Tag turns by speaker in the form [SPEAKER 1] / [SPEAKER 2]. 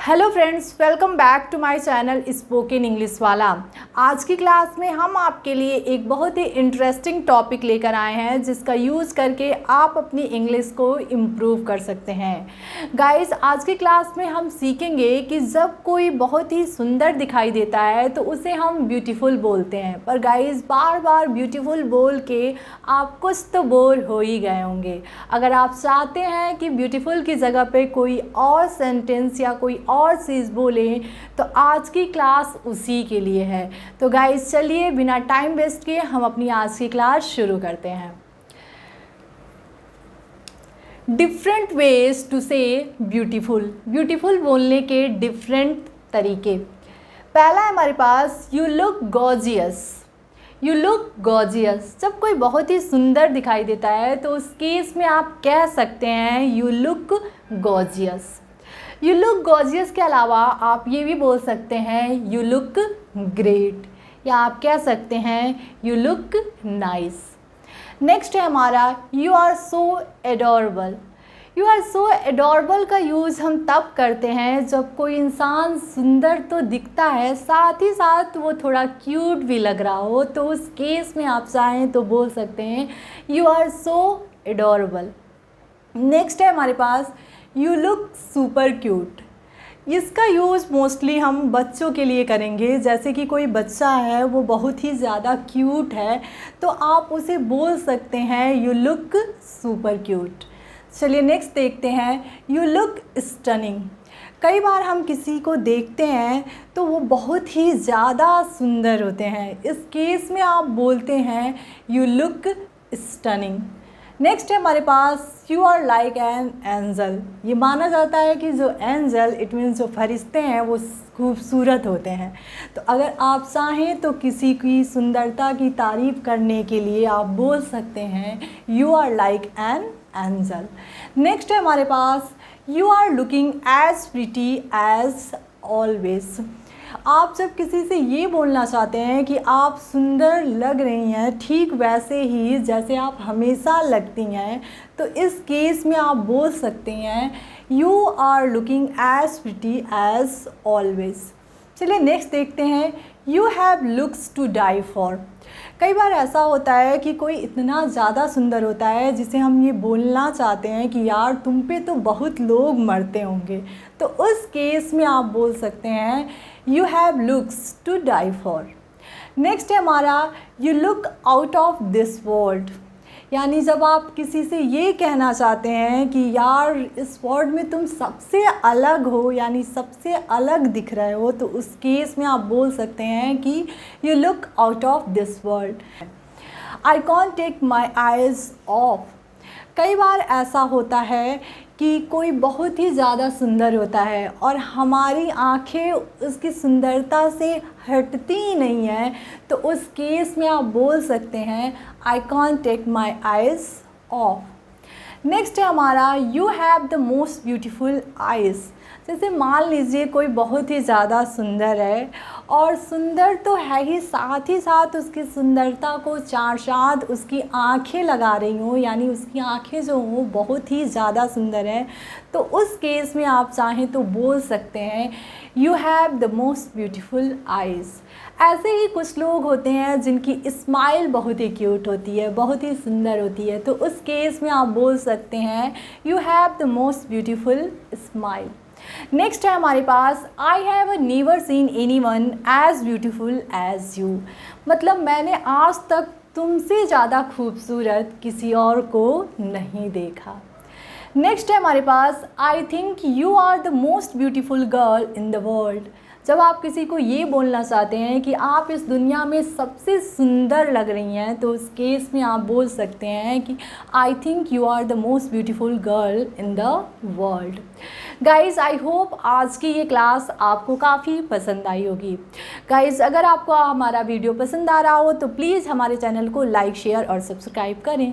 [SPEAKER 1] Hello friends, welcome back to my channel spoken English वाला। आज की क्लास में हम आपके लिए एक बहुत ही इंटरेस्टिंग टॉपिक लेकर आए हैं जिसका यूज़ करके आप अपनी इंग्लिश को इम्प्रूव कर सकते हैं। गाइस, आज की क्लास में हम सीखेंगे कि जब कोई बहुत ही सुंदर दिखाई देता है तो उसे हम ब्यूटीफुल बोलते हैं। पर गाइस, बार बार ब्यूटीफुल बोल के आप कुछ तो बोर हो ही गए होंगे। अगर आप चाहते हैं कि ब्यूटीफुल की जगह पे कोई और सेंटेंस या कोई और चीज़ बोलें तो आज की क्लास उसी के लिए है। तो गाइस, चलिए बिना टाइम वेस्ट किए हम अपनी आज की क्लास शुरू करते हैं। Different ways to say beautiful. Beautiful बोलने के डिफरेंट तरीके। पहला है हमारे पास you look gorgeous. You look gorgeous. जब कोई बहुत ही सुंदर दिखाई देता है तो उस केस में आप कह सकते हैं you look gorgeous. You look gorgeous के अलावा आप ये भी बोल सकते हैं यू लुक ग्रेट, या आप कह सकते हैं यू लुक नाइस। नेक्स्ट है हमारा you are so adorable. You are so adorable का यूज़ हम तब करते हैं जब कोई इंसान सुंदर तो दिखता है, साथ ही साथ वो थोड़ा क्यूट भी लग रहा हो, तो उस केस में आप चाहें तो बोल सकते हैं you are so adorable. Next है हमारे पास यू लुक सुपर क्यूट। इसका यूज़ मोस्टली हम बच्चों के लिए करेंगे। जैसे कि कोई बच्चा है वो बहुत ही ज़्यादा क्यूट है तो आप उसे बोल सकते हैं यू लुक सुपर क्यूट। चलिए नेक्स्ट देखते हैं यू लुक स्टनिंग। कई बार हम किसी को देखते हैं तो वो बहुत ही ज़्यादा सुंदर होते हैं, इस केस में आप बोलते हैं यू लुक स्टनिंग। नेक्स्ट है हमारे पास you are like an angel. ये माना जाता है कि जो एंजल इट मीन्स जो फरिश्ते हैं वो खूबसूरत होते हैं। तो अगर आप चाहें तो किसी की सुंदरता की तारीफ़ करने के लिए आप बोल सकते हैं you are like an angel. Next है हमारे पास you are looking as pretty as always. आप जब किसी से ये बोलना चाहते हैं कि आप सुंदर लग रही हैं ठीक वैसे ही जैसे आप हमेशा लगती हैं, तो इस केस में आप बोल सकते हैं you are looking as pretty as always. चलिए नेक्स्ट देखते हैं you have looks to die for. कई बार ऐसा होता है कि कोई इतना ज़्यादा सुंदर होता है जिसे हम ये बोलना चाहते हैं कि यार तुम पे तो बहुत लोग मरते होंगे, तो उस केस में आप बोल सकते हैं you have looks to die for. Next है हमारा you look out of this world. यानी जब आप किसी से ये कहना चाहते हैं कि यार इस वर्ल्ड में तुम सबसे अलग हो, यानी सबसे अलग दिख रहे हो, तो उस केस में आप बोल सकते हैं कि you look out of this world. I can't take my eyes off. कई बार ऐसा होता है कि कोई बहुत ही ज़्यादा सुंदर होता है और हमारी आंखें उसकी सुंदरता से हटती ही नहीं हैं, तो उस केस में आप बोल सकते हैं I can't take my eyes off. Next है हमारा you have the most beautiful eyes. जैसे मान लीजिए कोई बहुत ही ज़्यादा सुंदर है और सुंदर तो है ही, साथ ही साथ उसकी सुंदरता को चार चाँद उसकी आंखें लगा रही हों, यानी उसकी आंखें जो हों बहुत ही ज़्यादा सुंदर है, तो उस केस में आप चाहें तो बोल सकते हैं you have the most beautiful eyes. ऐसे ही कुछ लोग होते हैं जिनकी स्माइल बहुत ही क्यूट होती है, बहुत ही सुंदर होती है, तो उस केस में आप बोल सकते हैं you have the most beautiful smile. Next है हमारे पास I have never seen anyone as beautiful as you. मतलब मैंने आज तक तुमसे ज़्यादा खूबसूरत किसी और को नहीं देखा। नेक्स्ट है हमारे पास I think you are the most beautiful girl in the world. जब आप किसी को ये बोलना चाहते हैं कि आप इस दुनिया में सबसे सुंदर लग रही हैं, तो उस केस में आप बोल सकते हैं कि I think you are the most beautiful girl in the world. Guys, I hope आज की ये क्लास आपको काफ़ी पसंद आई होगी। गाइज़, अगर आपको हमारा वीडियो पसंद आ रहा हो तो प्लीज़ हमारे चैनल को लाइक, शेयर और सब्सक्राइब करें।